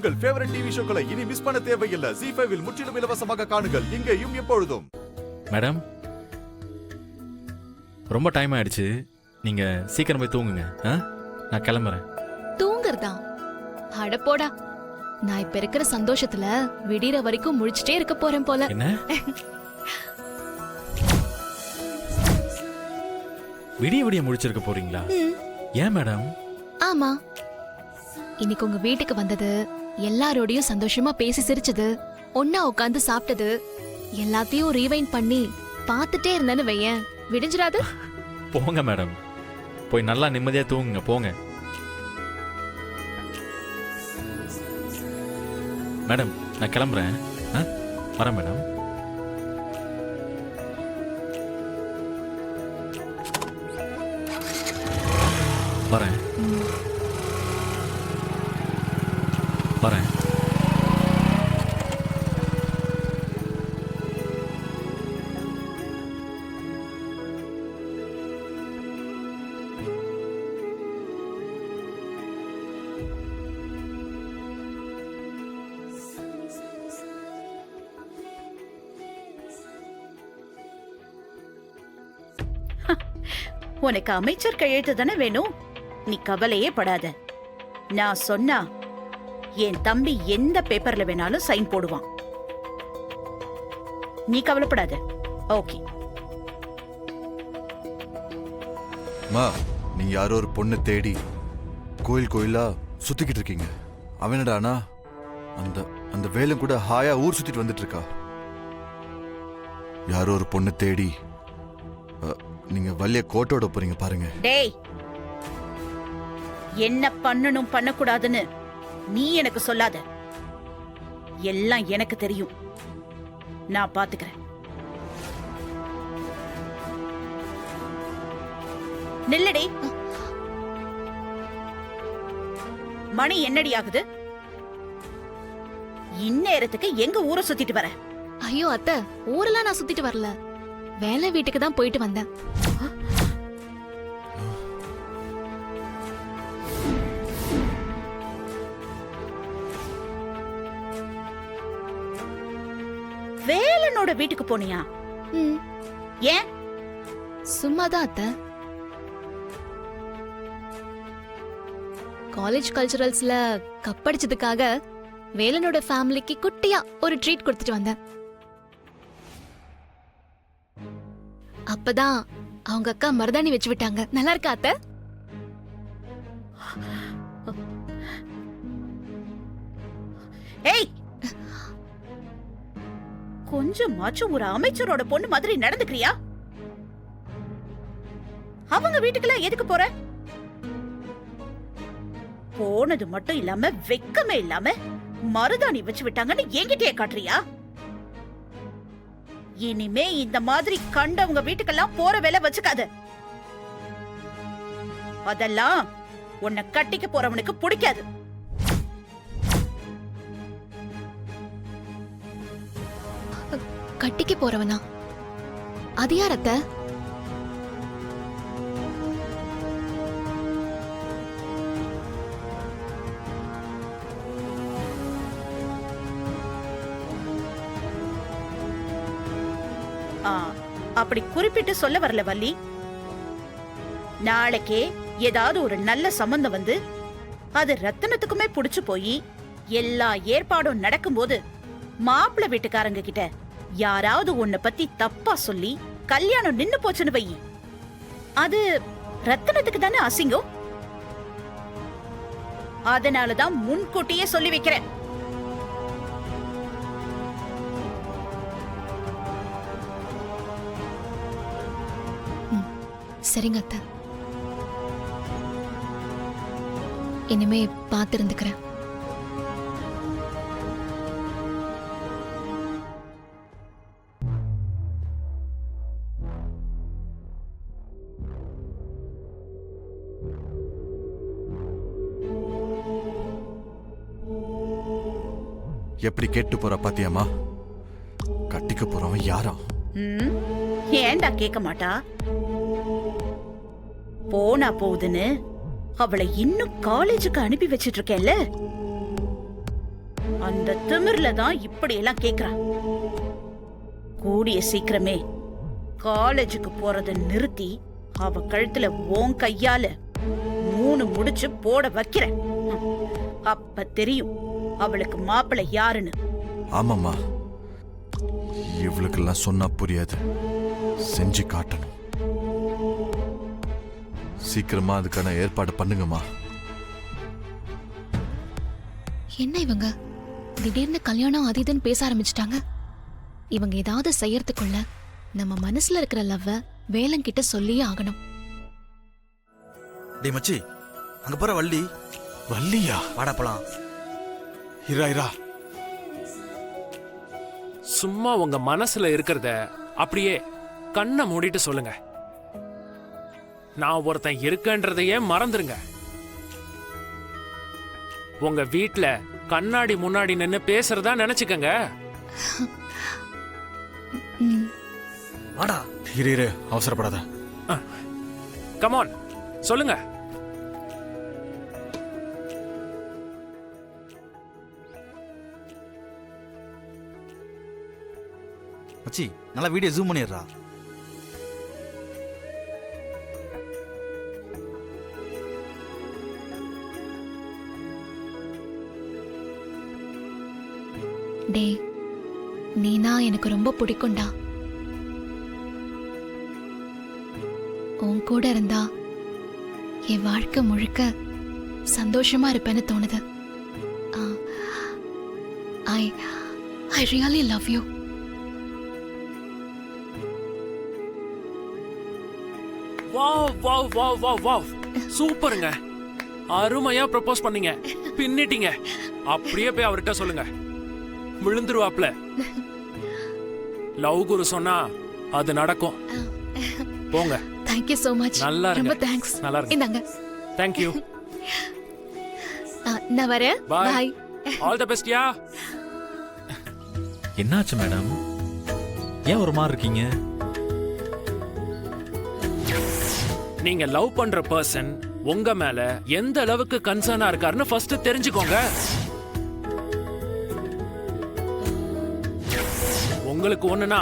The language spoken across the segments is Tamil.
உங்கள் ஃபேவரட் டிவி ஷோக்களை இனி மிஸ் பண்ண தேவையில்லை. ZEE5 இல் முற்றிலும் இலவசமாக காணுங்கள். இங்கேயும் எப்பொழுதும். மேடம், ரொம்ப டைம் ஆயிடுச்சு. நீங்க சீக்கிரம் போய் தூங்குங்க. நான் கிளம்புறேன். தூங்குறதா? அட போடா, நான் இப்ப இருக்கிற சந்தோஷத்துல விடிற வரைக்கும் முழிச்சிட்டே இருக்க போறேன் போல. என்ன? விடிய விடிய முடிச்சிருக்க போறீங்களா? ஏன் மேடம்? ஆமா, இன்னைக்கு உங்க வீட்டுக்கு வந்தது, எல்லாரோடையும் சந்தோஷமா பேசி சிரிச்சது, ஒன்னா உட்காந்து சாப்பிட்டது எல்லாத்தையும் ரீவைண்ட் பண்ணி பார்த்துட்டே இருந்தேன்னு வையேன், விடிஞ்சிராது? போங்க மேடம், போய் நல்லா நிம்மதியா தூங்குங்க. போங்க மேடம், நான் கிளம்புறேன். வரேன் மேடம். வரேன் வரேன். உனக்கு அமைச்சர் கையெழுத்து தானே வேணும். நீ கவலையே படாத. நான் சொன்னா என் தம்பி எந்த பேப்பர்ல வேணாலும் சைன் போடுவான். நீ கவலைப்படாத. ஓகே. மா, நீங்க யாரோ ஒரு பொண்ணு தேடி கோயில் கோயிலா சுத்திக்கிட்டு இருக்கீங்க. அவனடானா அந்த அந்த வேலும் கூட ஹாயா ஊர் சுத்திட்டு வந்துட்டு இருக்கா. யாரோ ஒரு பொண்ணு தேடி நீங்க வள்ளிய கோட்டோட போறீங்க பாருங்க. டேய், என்ன பண்ணணும் பண்ணக்கூடாதுன்னு நீ எனக்கு சொல்லாத. எல்லாம் எனக்கு தெரியும். நான் பாத்துக்கிறேன். நில்லடி. மணி என்னடி ஆகுது? இந்நேரத்துக்கு எங்க ஊரை சுத்திட்டு வர? ஐயோ அத்தை, ஊரெல்லாம் நான் சுத்திட்டு வரல, வேலை வீட்டுக்கு தான் போயிட்டு வந்தேன். வேலனோட வீட்டுக்கு போனியா? ஏன்? சும்மாதான் அத்தை. காலேஜ் கல்ச்சுரல்ஸ்ல கப்படிச்சதுக்காக வேலனோட ஃபேமிலிக்கு குட்டியா ஒரு ட்ரீட் கொடுத்துட்டு வந்தேன். அப்பதான் அவங்க அக்கா மருதாணி வச்சு விட்டாங்க. நல்லா இருக்கா அத்தை? ஏய், கொஞ்சமாச்சும் ஒரு அமைச்சரோட பொண்ணு மாதிரி நடந்துக்கிறியா? அவங்க வீட்டுக்குலாம் எதுக்கு போற? போனது மட்டும் இல்லாம வெக்கமே இல்லாம மருதாணி வச்சு விட்டாங்கன்னு என்கிட்டயே காட்டுறியா? இனிமே இந்த மாதிரி கண்டவங்க வீட்டுக்கெல்லாம் போற வேலை வச்சுக்காத. அதெல்லாம் உன்னை கட்டிக்க போறவனுக்கு பிடிக்காது. கட்டிக்கு போறவனா? அது யார் அத்தை? அப்படி குறிப்பிட்டு சொல்ல வரல வள்ளி. நாளைக்கே ஏதாவது ஒரு நல்ல சம்பந்தம் வந்து அது ரத்தனத்துக்குமே புடிச்சு போய் எல்லா ஏற்பாடும் நடக்கும்போது மாப்பிள்ளை வீட்டுக்காரங்க கிட்ட யாராவது உன்னை பத்தி தப்பா சொல்லி கல்யாணம் நின்னு போச்சுன்னு வை, அது ரத்தனத்துக்கு தானே அசிங்கம். அதனாலதான் முன்கூட்டியே சொல்லி வைக்கிறேன். சரிங்க அத்தை, இனிமே பார்த்திருந்துக்கிறேன். எப்படி கேட்டு போற பாத்தியாமா? கட்டிக்க போறவன் யாரா? ஏண்டா கேட்க மாட்டா? போனா போகுதுன்னு அவளை இன்னும் காலேஜுக்கு அனுப்பி வச்சிட்டு இருக்கேன்ல. அந்த திமிர்ல தான் இப்படி எல்லாம் கேக்குறான். கூடிய சீக்கிரமே காலேஜுக்கு போறத நிறுத்தி அவ கழுத்துல உன் கையால 3 முடிச்சு போட வைக்கிறேன். அப்ப தெரியும் அவளுக்கு மாப்பிள்ளை யாருன்னு. ஆமாம்மா, இவளுக்கெல்லாம் சொன்னா புரியாது, செஞ்சு காட்டணும். சீக்கிரமா அதுக்கான ஏற்பாடு பண்ணுங்கம்மா. என்ன இவங்க திடீர்னு கல்யாணம் அது இதுன்னு பேச ஆரம்பிச்சிட்டாங்க. இவங்க ஏதாவது செய்யறதுக்குள்ள நம்ம மனசுல இருக்கிற லவ்வ வேலங்கிட்ட சொல்லியே ஆகணும். டேய் மச்சி, அங்க போற வள்ளி. வள்ளியா? வாடா போலாம். இரா சும்மா உங்க மனசுல இருக்கிறத அப்படியே கண்ணை மூடிட்டு சொல்லுங்க. நான் ஒருத்தன் இருக்கன்றதையே மறந்துருங்க. உங்க வீட்ல கண்ணாடி முன்னாடி நின்னு பேசுறதா நினைச்சுக்கங்க. வாடா. இரு அவசரப்படாத. கமான், சொல்லுங்க. மச்சி, நல்லா வீடியோ ஜூம் பண்ணிடுறா. டே, நீனா எனக்கு ரொம்ப பிடிக்கும்டா. உன் கூட இருந்தா என் வாழ்க்கை முழுக்க சந்தோஷமா இருப்பேன்னு தோணுது. I really love you. Wow wow wow wow wow, சூப்பருங்க. அருமையா ப்ரப்போஸ் பண்ணீங்க, பின்னிட்டீங்க. அப்படியே போய் அவர்கிட்ட சொல்லுங்க, விழுந்துருவாப்ல. லவ் குரு சொன்னா அது நடக்கும். போங்க. Thank you so much. நல்லா இருங்க. ரொம்ப தேங்க்ஸ். நல்லா இருங்க. இந்தாங்க. Thank you. நான் வரேன். Bye. Bye. All the best யா. என்னாச்சு மேடம்? ஏன் ஒரு மாதிரி இருக்கீங்க? நீங்க லவ் பண்ற பர்சன் உங்க மேல எந்த அளவுக்கு கன்சர்னா இருக்காருன்னு ஃபர்ஸ்ட் தெரிஞ்சுக்கோங்க. உங்களுக்கு ஒண்ணுனா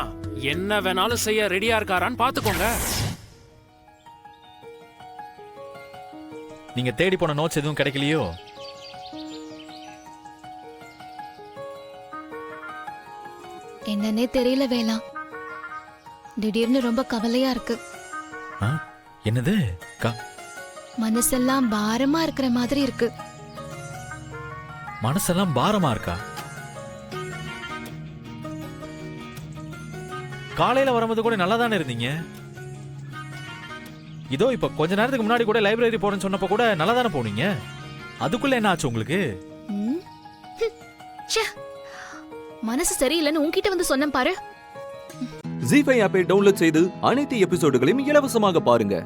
என்ன வேணாலும் செய்ய ரெடியா இருக்காரான்னு பாத்துக்கோங்க. நீங்க தேடி போன நோட்ஸ் எதுவும் கிடைக்கலையோ? என்னன்னே தெரியல வேலா. திடீர்னு ரொம்ப கவலையா இருக்கு. ஆ? என்னது? மனசெல்லாம் பாரமா இருக்கிற மாதிரி இருக்கு. மனசெல்லாம் பாரமா இருக்கா? காலையில வரும்போது கூட நல்லா தானே இருந்தீங்க. இதோ இப்ப கொஞ்ச நேரத்துக்கு முன்னாடி கூட லைப்ரரி போறேன்னு சொன்னப்ப கூட நல்லா தானே போனீங்க. அதுக்குள்ள என்ன ஆச்சு உங்களுக்கு? ம்? ச்சே, மனசு சரியில்லைன்னு உன்கிட்ட வந்து சொன்னேன் பாரு. ஜீ5 ஆப்பை டவுன்லோட் செய்து அனைத்து எபிசோடுகளையும் இலவசமாக பாருங்க.